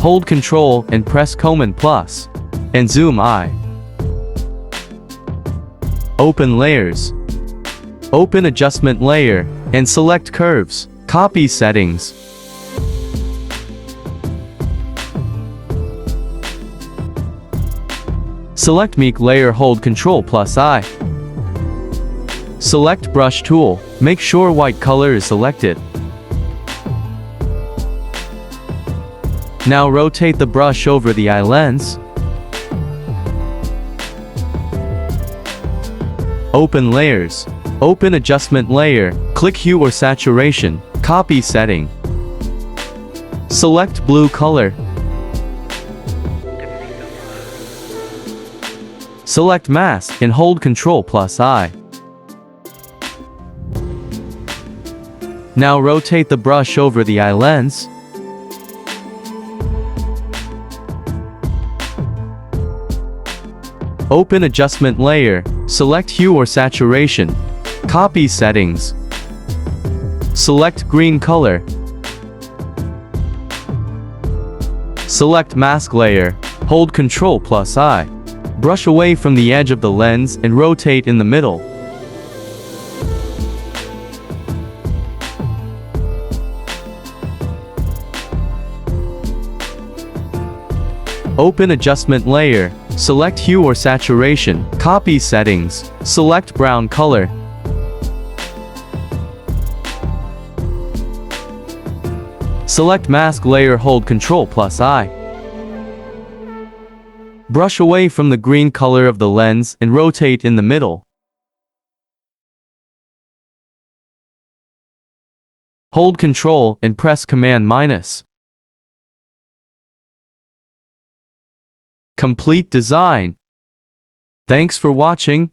Hold Ctrl and press Command plus. And zoom I. Open layers. Open adjustment layer, and select curves. Copy settings. Select Meek layer, hold Ctrl plus I. Select brush tool, make sure white color is selected. Now rotate the brush over the eye lens. Open layers. Open adjustment layer, click hue or saturation, copy setting. Select blue color. Select mask and hold Ctrl plus I. Now rotate the brush over the eye lens. Open adjustment layer, select hue or saturation, copy settings. Select green color. Select mask layer, hold Ctrl plus I. Brush away from the edge of the lens and rotate in the middle. Open adjustment layer, select hue or saturation, copy settings, select brown color. Select mask layer, hold Ctrl plus I. Brush away from the green color of the lens and rotate in the middle. Hold Ctrl and press Command minus. Complete design. Thanks for watching.